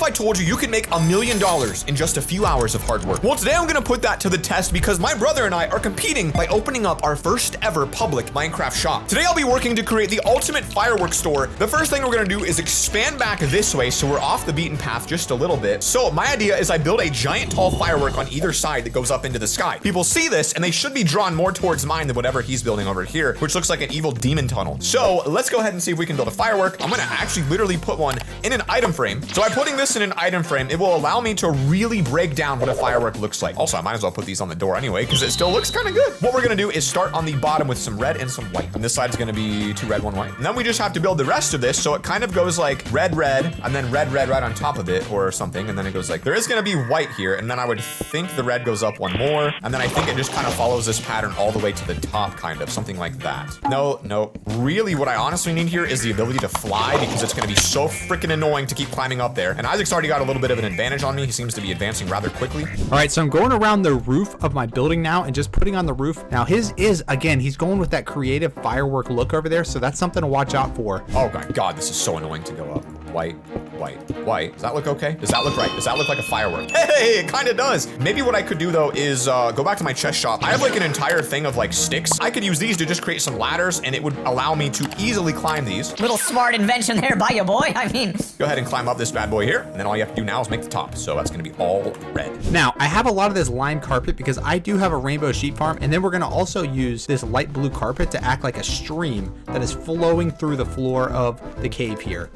I told you you can make $1 million in just a few hours of hard work? Well, today I'm gonna put that to the test because my brother and I are competing by opening up our first ever public Minecraft shop. Today I'll be working to create the ultimate fireworks store. The first thing we're gonna do is expand back this way so we're off the beaten path just a little bit. So my idea is I build a giant tall firework on either side that goes up into the sky. People see this and they should be drawn more towards mine than whatever he's building over here, which looks like an evil demon tunnel. So let's go ahead and see if we can build a firework. I'm gonna actually literally put one in an item frame. So by putting this in an item frame, it will allow me to really break down what a firework looks like. Also, I might as well put these on the door anyway, because it still looks kind of good. What we're gonna do is start on the bottom with some red and some white. And this side's gonna be 2 red, 1 white. And then we just have to build the rest of this so it kind of goes like red, red, and then red, red right on top of it or something. And then it goes like, there is gonna be white here. And then I would think the red goes up 1 more. And then I think it just kind of follows this pattern all the way to the top, kind of, something like that. No. Really, what I honestly need here is the ability to fly, because it's gonna be so freaking annoying to keep climbing up there. And Isaac's already got a little bit of an advantage on me. He seems to be advancing rather quickly. All right, so I'm going around the roof of my building now and just putting on the roof. Now his is, again, he's going with that creative firework look over there, so that's something to watch out for. Oh my God, this is so annoying to go up. White, white, white. Does that look okay? Does that look right? Does that look like a firework? Hey, it kind of does. Maybe what I could do though is go back to my chest shop. I have like an entire thing of like sticks. I could use these to just create some ladders and it would allow me to easily climb these. Little smart invention there by you, boy. I mean, go ahead and climb up this bad boy here. And then all you have to do now is make the top. So that's gonna be all red. Now, I have a lot of this lime carpet because I do have a rainbow sheep farm. And then we're gonna also use this light blue carpet to act like a stream that is flowing through the floor of the cave here.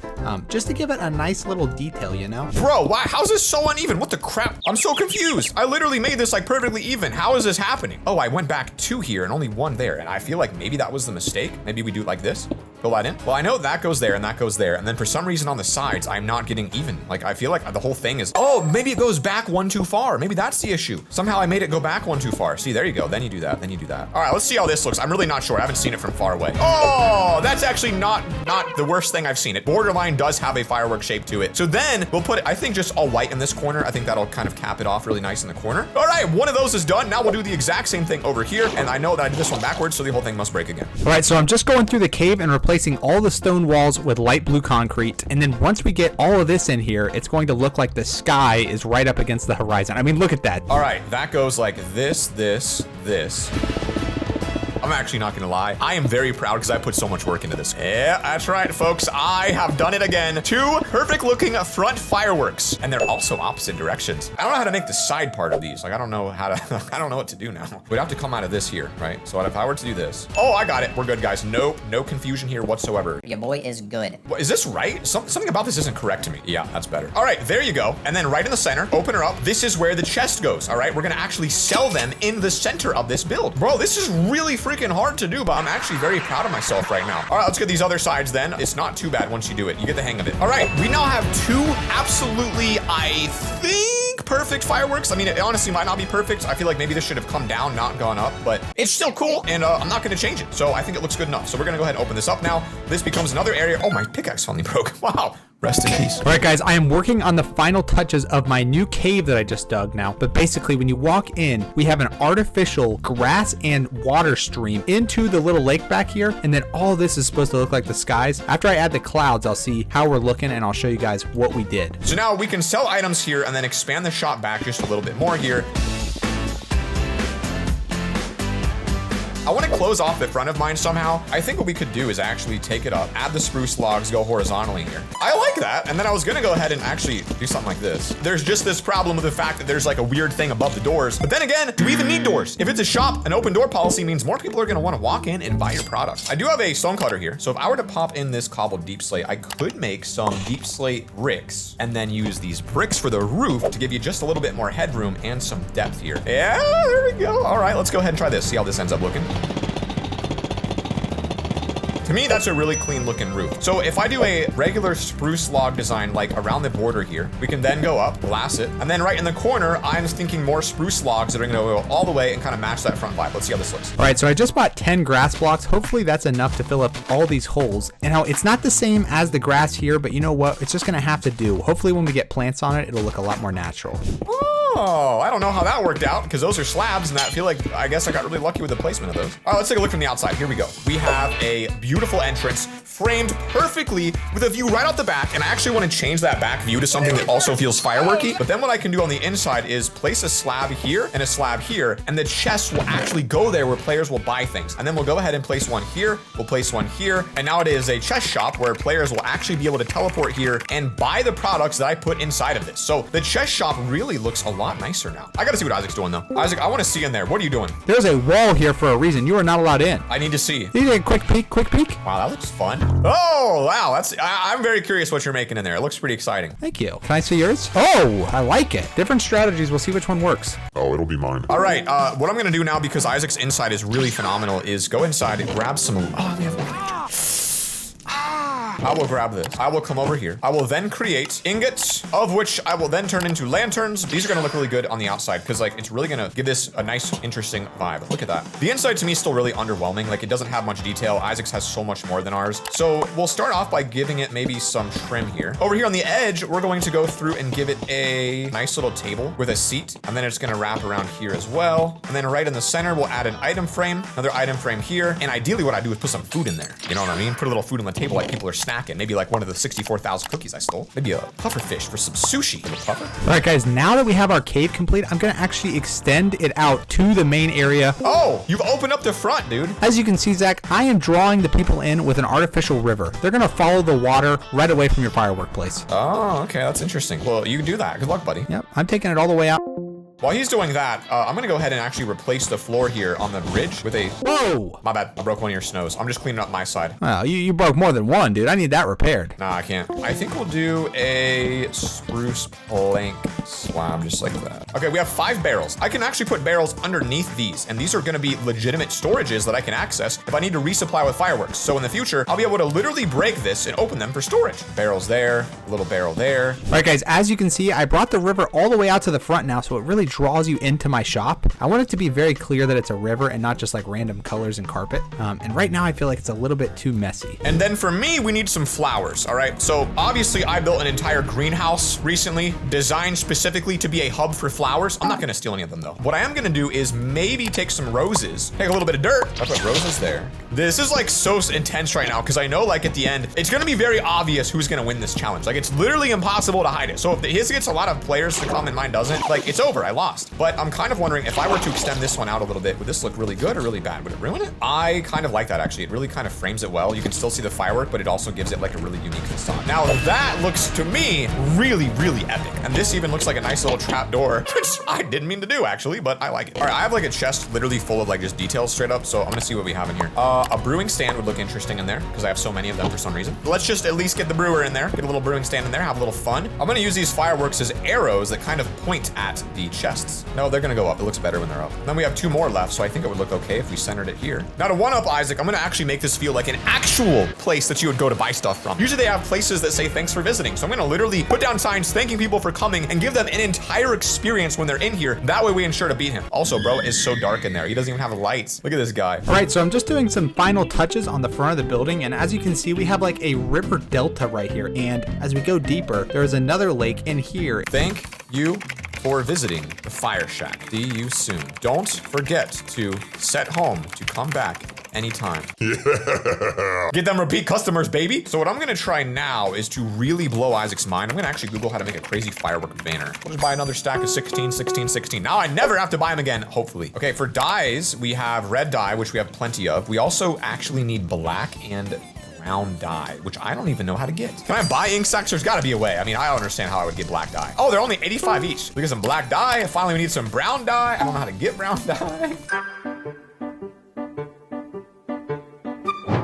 Just to give it a nice little detail, you know? Bro, why? How's this so uneven? What the crap? I'm so confused. I literally made this like perfectly even. How is this happening? Oh, I went back 2 here and only 1 there. And I feel like maybe that was the mistake. Maybe we do it like this. Fill that in. Well, I know that goes there and that goes there. And then for some reason on the sides, I'm not getting even. Like, I feel like the whole thing is, oh, maybe it goes back 1 too far. Maybe that's the issue. Somehow I made it go back 1 too far. See, there you go. Then you do that. Then you do that. All right, let's see how this looks. I'm really not sure. I haven't seen it from far away. Oh, that's actually not the worst thing I've seen. It borderline does have a firework shape to it. So then we'll put it, I think, just all white in this corner. I think that'll kind of cap it off really nice in the corner. All right, 1 of those is done. Now we'll do the exact same thing over here. And I know that I did this one backwards, so the whole thing must break again. All right, so I'm just going through the cave and replacing all the stone walls with light blue concrete. And then once we get all of this in here, it's going to look like the sky is right up against the horizon. I mean, look at that. All right, that goes like this, this, this. I'm actually not gonna lie. I am very proud because I put so much work into this. Yeah, that's right, folks. I have done it again. 2 perfect looking front fireworks. And they're also opposite directions. I don't know how to make the side part of these. Like, I don't know how to, I don't know what to do now. We'd have to come out of this here, right? So if I were to do this. Oh, I got it. We're good, guys. No confusion here whatsoever. your boy is good. What, is this right? Something about this isn't correct to me. Yeah, that's better. All right, there you go. And then right in the center, open her up. This is where the chest goes, all right? We're gonna actually sell them in the center of this build. Bro, this is really freaking hard to do, but I'm actually very proud of myself right now. All right, let's get these other sides then. It's not too bad once you do it. You get the hang of it. All right, we now have 2 absolutely, I think, perfect fireworks. I mean, it honestly might not be perfect. I feel like maybe this should have come down, not gone up, but it's still cool, and I'm not gonna change it. So I think it looks good enough. So we're gonna go ahead and open this up now. This becomes another area. Oh, my pickaxe finally broke. Wow. Rest in peace. All right, guys, I am working on the final touches of my new cave that I just dug now. But basically, when you walk in, we have an artificial grass and water stream into the little lake back here. And then all this is supposed to look like the skies. After I add the clouds, I'll see how we're looking and I'll show you guys what we did. So now we can sell items here and then expand the shop back just a little bit more here. I want to close off the front of mine somehow. I think what we could do is actually take it up, add the spruce logs, go horizontally here. I like that. And then I was going to go ahead and actually do something like this. There's just this problem with the fact that there's like a weird thing above the doors. But then again, do we even need doors? If it's a shop, an open door policy means more people are going to want to walk in and buy your product. I do have a stone cutter here. So if I were to pop in this cobbled deep slate, I could make some deep slate bricks and then use these bricks for the roof to give you just a little bit more headroom and some depth here. Yeah, there we go. All right, let's go ahead and try this. See how this ends up looking. To me, that's a really clean looking roof. So if I do a regular spruce log design, like around the border here, we can then go up, glass it. And then right in the corner, I'm thinking more spruce logs that are gonna go all the way and kind of match that front vibe. Let's see how this looks. All right, so I just bought 10 grass blocks. Hopefully that's enough to fill up all these holes. And now it's not the same as the grass here, but you know what? It's just gonna have to do. Hopefully when we get plants on it, it'll look a lot more natural. Oh, I don't know how that worked out because those are slabs and I guess I got really lucky with the placement of those. All right, let's take a look from the outside. Here we go. We have a beautiful entrance framed perfectly with a view right out the back. And I actually want to change that back view to something that also feels fireworky. But then what I can do on the inside is place a slab here and a slab here. And the chests will actually go there where players will buy things. And then we'll go ahead and place one here. We'll place one here. And now it is a chest shop where players will actually be able to teleport here and buy the products that I put inside of this. So the chest shop really looks a lot nicer now. I gotta see what Isaac's doing though. Isaac, I want to see in there. What are you doing? There's a wall here for a reason. You are not allowed in. I need to see. You take a quick peek, quick peek. Wow, that looks fun. Oh, wow. I'm very curious what you're making in there. It looks pretty exciting. Thank you. Can I see yours? Oh, I like it. Different strategies. We'll see which one works. Oh, it'll be mine. All right, what I'm gonna do now, because Isaac's inside is really phenomenal, is go inside and grab some, oh, we have, I will grab this. I will come over here. I will then create ingots, of which I will then turn into lanterns. These are gonna look really good on the outside because like it's really gonna give this a nice, interesting vibe. Look at that. The inside to me is still really underwhelming. Like it doesn't have much detail. Isaac's has so much more than ours. So we'll start off by giving it maybe some trim here. Over here on the edge, we're going to go through and give it a nice little table with a seat. And then it's gonna wrap around here as well. And then right in the center, we'll add an item frame, another item frame here. And ideally what I do is put some food in there. You know what I mean? Put a little food on the table like people are snacking. Maybe like one of the 64,000 cookies I stole. Maybe a puffer fish for some sushi. Little puffer. All right, guys, now that we have our cave complete, I'm gonna actually extend it out to the main area. Oh, you've opened up the front, dude. As you can see, Zach, I am drawing the people in with an artificial river. They're gonna follow the water right away from your firework place. Oh, okay, that's interesting. Well, you can do that. Good luck, buddy. Yep, I'm taking it all the way out. While he's doing that, I'm gonna go ahead and actually replace the floor here on the bridge with a... Whoa! My bad, I broke one of your snows. I'm just cleaning up my side. Well, you broke more than one, dude. I need that repaired. Nah, I can't. I think we'll do a spruce plank slab just like that. Okay, we have 5 barrels. I can actually put barrels underneath these, and these are gonna be legitimate storages that I can access if I need to resupply with fireworks. So in the future, I'll be able to literally break this and open them for storage. Barrels there, a little barrel there. All right, guys, as you can see, I brought the river all the way out to the front now, so it really draws you into my shop. I want it to be very clear that it's a river and not just like random colors and carpet. And right now I feel like it's a little bit too messy. And then for me, we need some flowers, all right? So obviously I built an entire greenhouse recently, designed specifically to be a hub for flowers. I'm not gonna steal any of them though. What I am gonna do is maybe take some roses, take a little bit of dirt. I put roses there. This is like so intense right now because I know like at the end, it's gonna be very obvious who's gonna win this challenge. Like it's literally impossible to hide it. So if his gets a lot of players to come and mine doesn't, like it's over, I lost. But I'm kind of wondering if I were to extend this one out a little bit, would this look really good or really bad? Would it ruin it? I kind of like that actually. It really kind of frames it well. You can still see the firework, but it also gives it like a really unique facade. Now that looks to me really, really epic. And this even looks like a nice little trap door, which I didn't mean to do actually, but I like it. All right, I have like a chest literally full of like just details straight up. So I'm gonna see what we have in here. A brewing stand would look interesting in there because I have so many of them for some reason. Let's just at least get the brewer in there, get a little brewing stand in there, have a little fun. I'm gonna use these fireworks as arrows that kind of point at the chests. No, they're gonna go up. It looks better when they're up. Then we have 2 more left, so I think it would look okay if we centered it here. Now to one up Isaac, I'm gonna actually make this feel like an actual place that you would go to buy stuff from. Usually they have places that say thanks for visiting, so I'm gonna literally put down signs thanking people for coming and give them an entire experience when they're in here. That way we ensure to beat him. Also, bro, it is so dark in there. He doesn't even have lights. Look at this guy. All right, so I'm just doing some final touches on the front of the building, and as you can see, we have like a river delta right here, and as we go deeper, there is another lake in here. Thank you for visiting the Fire Shack. See you soon. Don't forget to set home to come back anytime. Yeah. Get them repeat customers, baby. So what I'm gonna try now is to really blow Isaac's mind. I'm gonna actually Google how to make a crazy firework banner. We'll just buy another stack of 16, 16, 16. Now I never have to buy them again, hopefully. Okay, for dyes, we have red dye, which we have plenty of. We also actually need black and brown dye, which I don't even know how to get. Can I buy ink sacks? There's gotta be a way. I mean, I don't understand how I would get black dye. Oh, they're only 85 each. Look at some black dye. Finally, we need some brown dye. I don't know how to get brown dye.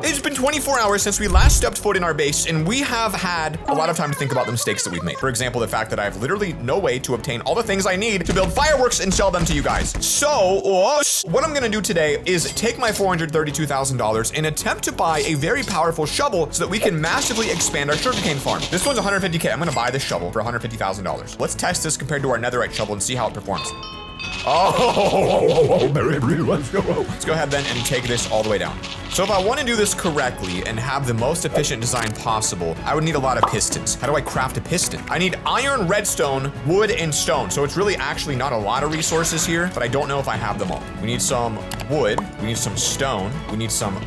It's been 24 hours since we last stepped foot in our base, and we have had a lot of time to think about the mistakes that we've made. For example, the fact that I have literally no way to obtain all the things I need to build fireworks and sell them to you guys. So, what I'm gonna do today is take my $432,000 and attempt to buy a very powerful shovel so that we can massively expand our sugarcane farm. This one's 150K. I'm gonna buy this shovel for $150,000. Let's test this compared to our netherite shovel and see how it performs. Oh, let's go. Let's go ahead then and take this all the way down. So if I want to do this correctly and have the most efficient design possible, I would need a lot of pistons. How do I craft a piston? I need iron, redstone, wood, and stone. So it's really actually not a lot of resources here, but I don't know if I have them all. We need some wood. We need some stone. We need some...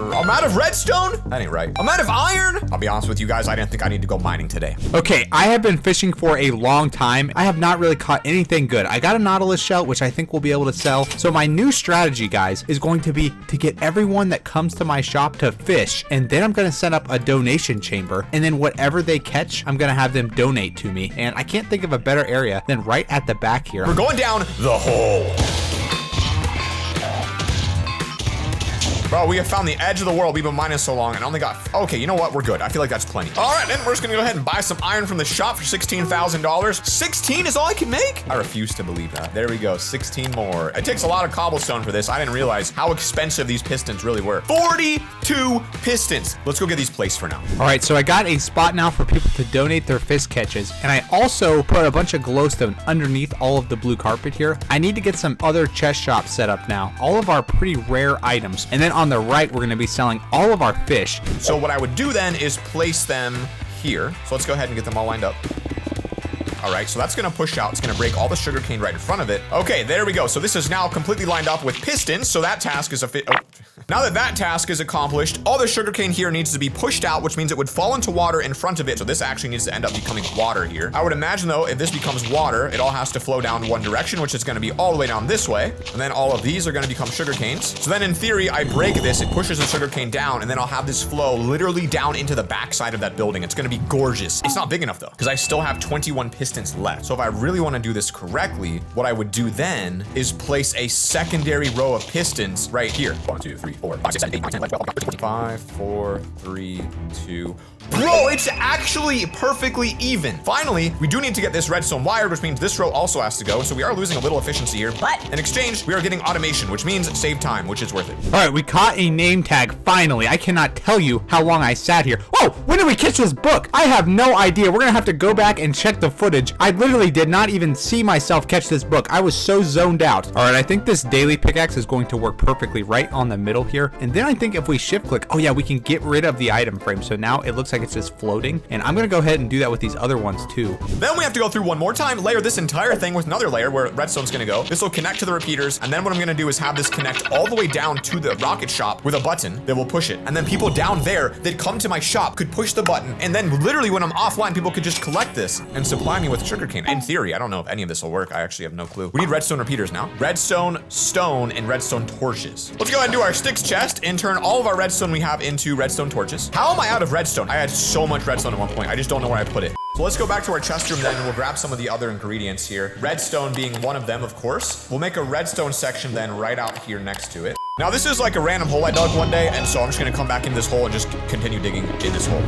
I'm out of redstone? That ain't right. I'm out of iron? I'll be honest with you guys, I didn't think I need to go mining today. Okay, I have been fishing for a long time. I have not really caught anything good. I got a Nautilus shell, which I think we'll be able to sell. So my new strategy, guys, is going to be to get everyone that comes to my shop to fish. And then I'm going to set up a donation chamber. And then whatever they catch, I'm going to have them donate to me. And I can't think of a better area than right at the back here. We're going down the hole. Bro, we have found the edge of the world. We've been mining so long and only got... Okay, you know what? We're good. I feel like that's plenty. All right, then we're just gonna go ahead and buy some iron from the shop for $16,000. 16 is all I can make? I refuse to believe that. There we go, 16 more. It takes a lot of cobblestone for this. I didn't realize how expensive these pistons really were. 42 pistons. Let's go get these placed for now. All right, so I got a spot now for people to donate their fish catches. And I also put a bunch of glowstone underneath all of the blue carpet here. I need to get some other chest shops set up now. All of our pretty rare items. And then on the right, we're gonna be selling all of our fish. So what I would do then is place them here. So let's go ahead and get them all lined up. All right, so that's gonna push out. It's gonna break all the sugarcane right in front of it. Okay, there we go. So this is now completely lined up with pistons. So that task is Now that task is accomplished, all the sugarcane here needs to be pushed out, which means it would fall into water in front of it. So this actually needs to end up becoming water here. I would imagine though, if this becomes water, it all has to flow down one direction, which is gonna be all the way down this way. And then all of these are gonna become sugarcanes. So then in theory, I break this, it pushes the sugarcane down, and then I'll have this flow literally down into the backside of that building. It's gonna be gorgeous. It's not big enough though, because I still have 21 pistons left. So if I really wanna do this correctly, what I would do then is place a secondary row of pistons right here. 1, 2, 3, 4, 5, 6, 7, 8, 9, 10, 11, 12, 13, 5, 4, 3, 2. Bro, it's actually perfectly even. Finally, we do need to get this redstone wired, which means this row also has to go. So we are losing a little efficiency here. But in exchange, we are getting automation, which means save time, which is worth it. All right, we caught a name tag finally. I cannot tell you how long I sat here. Oh, when did we catch this book? I have no idea. We're gonna have to go back and check the footage. I literally did not even see myself catch this book. I was so zoned out. All right, I think this daily pickaxe is going to work perfectly right on the middle here. And then I think if we shift click, oh yeah, we can get rid of the item frame. So now it looks like it's just floating. And I'm gonna go ahead and do that with these other ones too. Then we have to go through one more time, layer this entire thing with another layer where redstone's gonna go. This will connect to the repeaters. And then what I'm gonna do is have this connect all the way down to the rocket shop with a button that will push it. And then people down there that come to my shop could push the button. And then literally when I'm offline, people could just collect this and supply me with sugarcane. In theory, I don't know if any of this will work. I actually have no clue. We need redstone repeaters now. Redstone, stone, and redstone torches. Let's go ahead and do our sticks chest and turn all of our redstone we have into redstone torches. How am I out of redstone? I had so much redstone at one point. I just don't know where I put it. So let's go back to our chest room then and we'll grab some of the other ingredients here. Redstone being one of them, of course. We'll make a redstone section then right out here next to it. Now this is like a random hole I dug one day, and so I'm just gonna come back in this hole and just continue digging in this hole.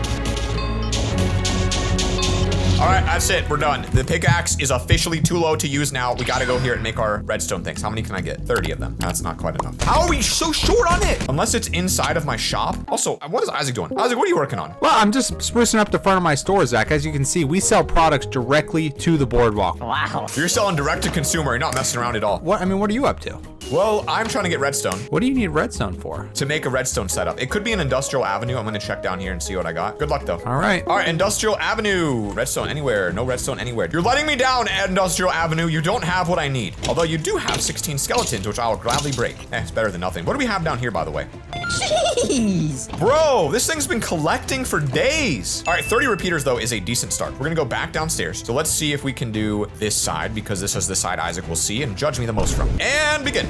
All right, that's it, we're done. The pickaxe is officially too low to use now. We gotta go here and make our redstone things. How many can I get? 30 of them. That's not quite enough. How are we so short on it? Unless it's inside of my shop. Also, what is Isaac doing? Isaac, what are you working on? Well, I'm just sprucing up the front of my store, Zach. As you can see, we sell products directly to the boardwalk. wow. You're selling direct to consumer. You're not messing around at all. What are you up to? Well, I'm trying to get redstone. What do you need redstone for? To make a redstone setup. It could be an industrial avenue. I'm gonna check down here and see what I got. Good luck though. All right. All right, industrial avenue. Redstone anywhere. No redstone anywhere. You're letting me down, industrial avenue. You don't have what I need. Although you do have 16 skeletons, which I will gladly break. It's better than nothing. What do we have down here, by the way? Jeez. Bro, this thing's been collecting for days. All right, 30 repeaters though is a decent start. We're gonna go back downstairs. So let's see if we can do this side, because this is the side Isaac will see and judge me the most from. And begin.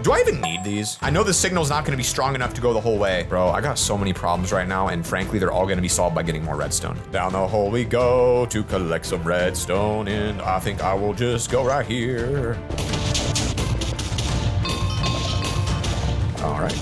Do I even need these? I know the signal's not gonna be strong enough to go the whole way. Bro, I got so many problems right now, and frankly, they're all gonna be solved by getting more redstone. Down the hole we go to collect some redstone, and I think I will just go right here. All right.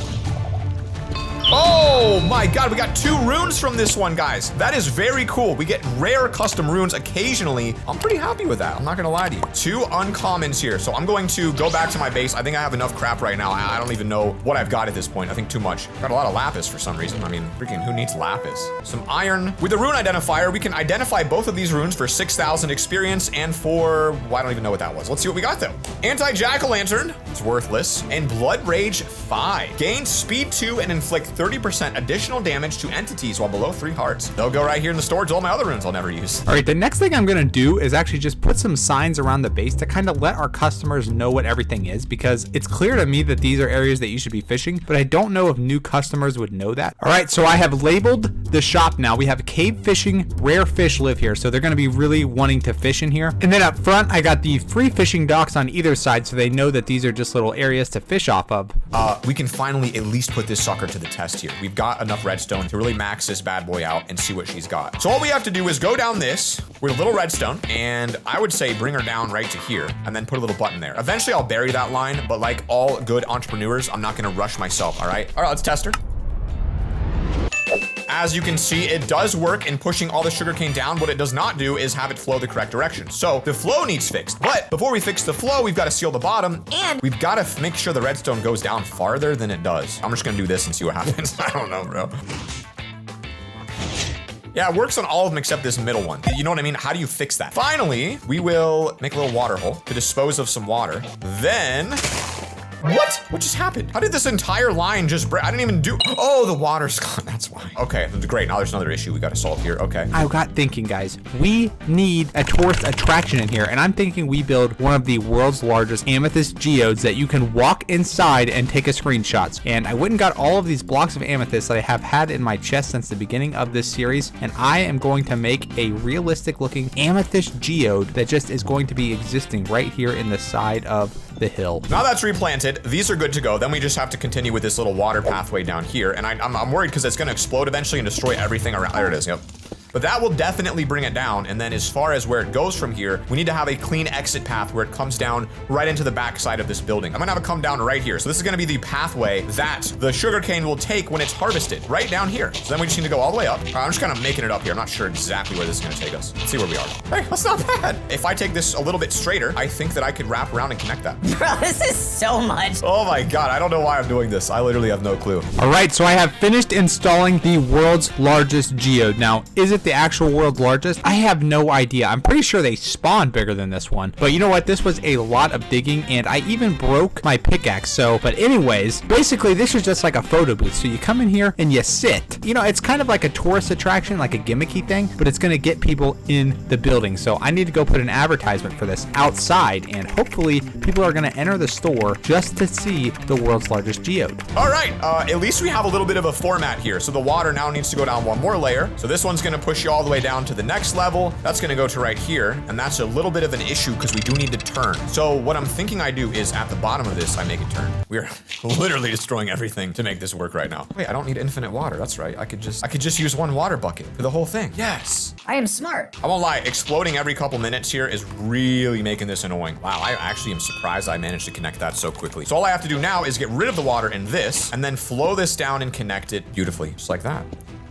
Oh, Oh my God, we got 2 runes from this one, guys. That is very cool. We get rare custom runes occasionally. I'm pretty happy with that. I'm not gonna lie to you. 2 uncommons here. So I'm going to go back to my base. I think I have enough crap right now. I don't even know what I've got at this point. I think too much. Got a lot of lapis for some reason. I mean, freaking who needs lapis? Some iron. With the rune identifier, we can identify both of these runes for 6,000 experience and for, well, I don't even know what that was. Let's see what we got though. Anti-jack-o'-lantern, it's worthless. And blood rage 5. Gain speed 2 and inflict 30% additional damage to entities while below 3 hearts. They'll go right here in the storage. All my other runes I'll never use. All right, the next thing I'm gonna do is actually just put some signs around the base to kind of let our customers know what everything is, because it's clear to me that these are areas that you should be fishing, but I don't know if new customers would know that. All right, so I have labeled the shop now. We have cave fishing, rare fish live here, so they're gonna be really wanting to fish in here. And then up front, I got the free fishing docks on either side, so they know that these are just little areas to fish off of. We can finally at least put this sucker to the test here. We've got enough redstone to really max this bad boy out and see what she's got. So all we have to do is go down this with a little redstone, and I would say bring her down right to here and then put a little button there. Eventually I'll bury that line, but like all good entrepreneurs, I'm not gonna rush myself, all right? All right, let's test her. As you can see, it does work in pushing all the sugarcane down. What it does not do is have it flow the correct direction. So the flow needs fixed. But before we fix the flow, we've got to seal the bottom, and we've got to make sure the redstone goes down farther than it does. I'm just gonna do this and see what happens. I don't know, bro. Yeah, it works on all of them except this middle one. You know what I mean? How do you fix that? Finally, we will make a little water hole to dispose of some water. Then... What? What just happened? How did this entire line just break? I didn't even do... Oh, the water's gone. That's why. Okay, great. Now there's another issue we got to solve here. Okay. I got thinking, guys. We need a tourist attraction in here, and I'm thinking we build one of the world's largest amethyst geodes that you can walk inside and take a screenshots. And I went and got all of these blocks of amethyst that I have had in my chest since the beginning of this series, and I am going to make a realistic looking amethyst geode that just is going to be existing right here in the side of the hill. Now that's replanted, these are good to go. Then we just have to continue with this little water pathway down here. And I'm worried because it's gonna explode eventually and destroy everything around. There it is, yep. But that will definitely bring it down. And then as far as where it goes from here, we need to have a clean exit path where it comes down right into the back side of this building. I'm gonna have it come down right here. So this is gonna be the pathway that the sugarcane will take when it's harvested, right down here. So then we just need to go all the way up. I'm just kind of making it up here. I'm not sure exactly where this is gonna take us. Let's see where we are. Hey, that's not bad. If I take this a little bit straighter, I think that I could wrap around and connect that. Bro, this is so much. Oh my God, I don't know why I'm doing this. I literally have no clue. All right, so I have finished installing the world's largest geode. Now, is it the actual world's largest? I have no idea. I'm pretty sure they spawn bigger than this one. But you know what? This was a lot of digging, and I even broke my pickaxe. So, but anyways, basically this is just like a photo booth. So you come in here and you sit. You know, it's kind of like a tourist attraction, like a gimmicky thing, but it's gonna get people in the building. So I need to go put an advertisement for this outside, and hopefully people are gonna enter the store just to see the world's largest geode. All right, at least we have a little bit of a format here. So the water now needs to go down one more layer. So this one's gonna push you all the way down to the next level. That's gonna go to right here, and that's a little bit of an issue because we do need to turn. So what I'm thinking I do is at the bottom of this, I make it turn. We're literally destroying everything to make this work right now. Wait, I don't need infinite water. That's right. I could just use one water bucket for the whole thing. Yes. I am smart. I won't lie, exploding every couple minutes here is really making this annoying. Wow, I actually am surprised I managed to connect that so quickly. So all I have to do now is get rid of the water in this, and then flow this down and connect it beautifully, just like that.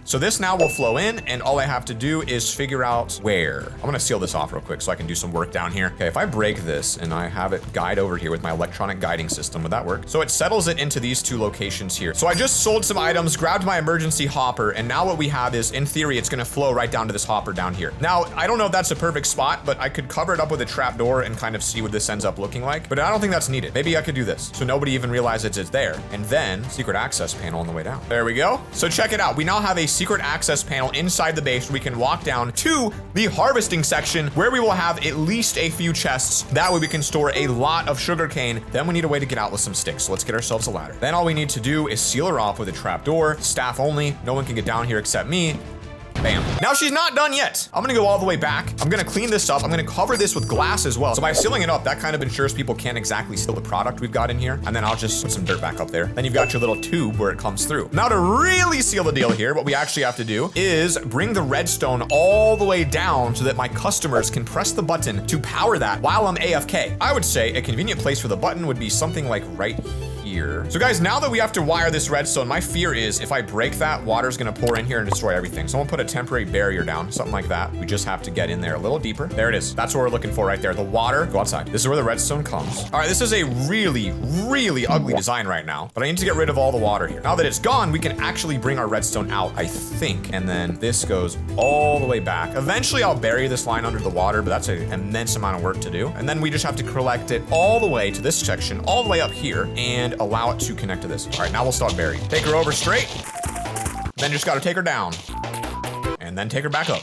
So this now will flow in, and all I have to do is figure out where. I'm gonna seal this off real quick so I can do some work down here. Okay, if I break this and I have it guide over here with my electronic guiding system, would that work? So it settles it into these 2 locations here. So I just sold some items, grabbed my emergency hopper, and now what we have is, in theory, it's gonna flow right down to this hopper down here. Now, I don't know if that's a perfect spot, but I could cover it up with a trap door and kind of see what this ends up looking like, but I don't think that's needed. Maybe I could do this so nobody even realizes it's there, and then secret access panel on the way down. There we go. So check it out. We now have a secret access panel inside the base where we can walk down to the harvesting section where we will have at least a few chests. That way we can store a lot of sugarcane. Then we need a way to get out with some sticks. So let's get ourselves a ladder. Then all we need to do is seal her off with a trap door, staff only. No one can get down here except me. Bam. Now she's not done yet. I'm gonna go all the way back. I'm gonna clean this up. I'm gonna cover this with glass as well. So by sealing it up, that kind of ensures people can't exactly steal the product we've got in here. And then I'll just put some dirt back up there. Then you've got your little tube where it comes through. Now to really seal the deal here, what we actually have to do is bring the redstone all the way down so that my customers can press the button to power that while I'm AFK. I would say a convenient place for the button would be something like right here. here. So guys, now that we have to wire this redstone, my fear is if I break that, water's gonna pour in here and destroy everything. So I'm gonna put a temporary barrier down, something like that. We just have to get in there a little deeper. There it is. That's what we're looking for right there. The water, go outside. This is where the redstone comes. All right, this is a really, really ugly design right now, but I need to get rid of all the water here. Now that it's gone, we can actually bring our redstone out, I think. And then this goes all the way back. Eventually I'll bury this line under the water, but that's an immense amount of work to do. And then we just have to collect it all the way to this section, all the way up here, and allow it to connect to this. All right, now we'll start burying. Take her over straight, then just gotta take her down, and then take her back up.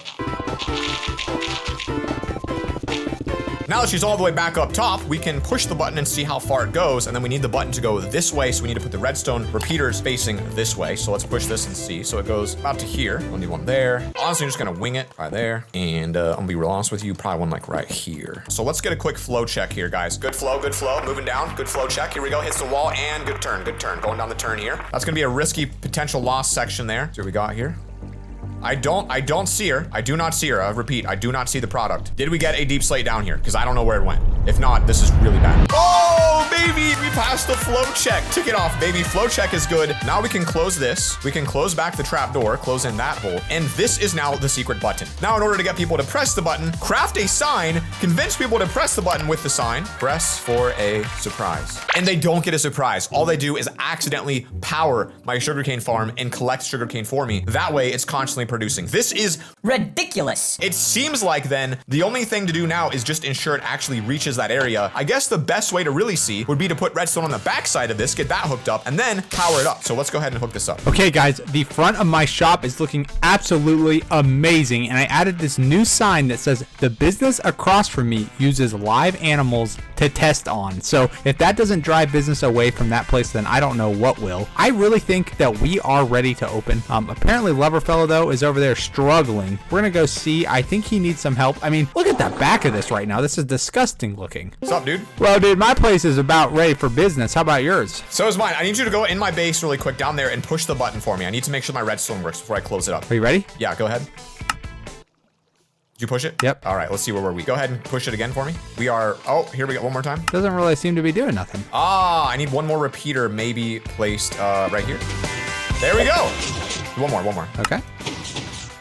Now that she's all the way back up top, we can push the button and see how far it goes, and then we need the button to go this way, so we need to put the redstone repeaters facing this way. So let's push this and see. So it goes about to here. We'll need one there. Honestly, I'm just gonna wing it right there. And I'm gonna be real honest with you, probably one like right here. So let's get a quick flow check here, guys. Good flow, moving down, good flow check. Here we go, hits the wall, and good turn, going down the turn here. That's gonna be a risky potential loss section there. So what we got here. I don't see her. I do not see her. I repeat, I do not see the product. Did we get a deep slate down here? Because I don't know where it went. If not, this is really bad. Oh, baby, we passed the flow check. Took it off, baby. Flow check is good. Now we can close this. We can close back the trap door, close in that hole. And this is now the secret button. Now, in order to get people to press the button, craft a sign, convince people to press the button with the sign, press for a surprise. And they don't get a surprise. All they do is accidentally power my sugarcane farm and collect sugarcane for me. That way, it's constantly producing. This is ridiculous. It seems like then the only thing to do now is just ensure it actually reaches that area. I guess the best way to really see would be to put redstone on the back side of this, get that hooked up, and then power it up. So let's go ahead and hook this up. Okay, guys, the front of my shop is looking absolutely amazing, and I added this new sign that says the business across from me uses live animals to test on. So if that doesn't drive business away from that place, then I don't know what will. I really think that we are ready to open. Apparently Loverfellow though is over there struggling. We're gonna go see. I think he needs some help. I mean, look at the back of this right now. This is disgusting looking. What's up, dude? Well, dude, my place is about ready for business. How about yours? So is mine. I need you to go in my base really quick down there and push the button for me. I need to make sure my redstone works before I close it up. Are you ready? Yeah, go ahead. Did you push it? Yep. All right, let's see where were we. Go ahead and push it again for me. We are, oh, here we go, one more time. Doesn't really seem to be doing nothing. Ah, I need one more repeater maybe placed right here. There we go. One more. Okay.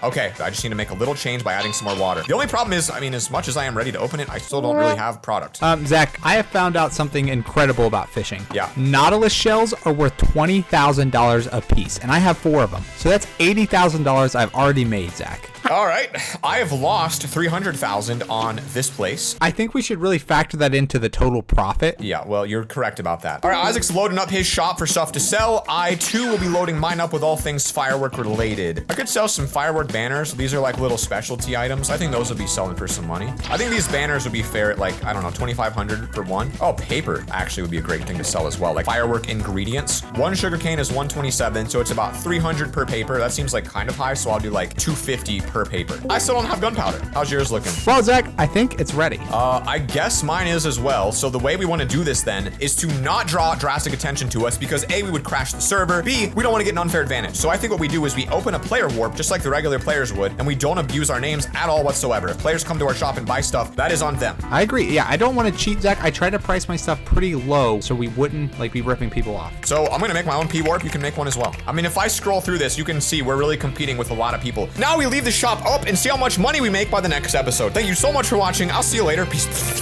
Okay, I just need to make a little change by adding some more water. The only problem is, I mean, as much as I am ready to open it, I still don't really have product. Zach, I have found out something incredible about fishing. Yeah. Nautilus shells are worth $20,000 a piece, and I have 4 of them. So that's $80,000 I've already made, Zach. All right, I have lost 300,000 on this place. I think we should really factor that into the total profit. Yeah, well, you're correct about that. All right, Isaac's loading up his shop for stuff to sell. I, too, will be loading mine up with all things firework related. I could sell some firework banners. These are like little specialty items. I think those would be selling for some money. I think these banners would be fair at like, I don't know, 2,500 for one. Oh, paper actually would be a great thing to sell as well. Like firework ingredients. One sugarcane is 127, so it's about 300 per paper. That seems like kind of high, so I'll do like 250 per paper. I still don't have gunpowder. How's yours looking? Well, Zach, I think it's ready. I guess mine is as well. So the way we want to do this then is to not draw drastic attention to us because A, we would crash the server. B, we don't want to get an unfair advantage. So I think what we do is we open a player warp just like the regular players would, and we don't abuse our names at all whatsoever. If players come to our shop and buy stuff, that is on them. I agree. Yeah, I don't want to cheat, Zach. I try to price my stuff pretty low so we wouldn't like be ripping people off. So I'm going to make my own P-warp. You can make one as well. I mean, if I scroll through this, you can see we're really competing with a lot of people. Now we leave the shop up and see how much money we make by the next episode. Thank you so much for watching. I'll see you later. Peace.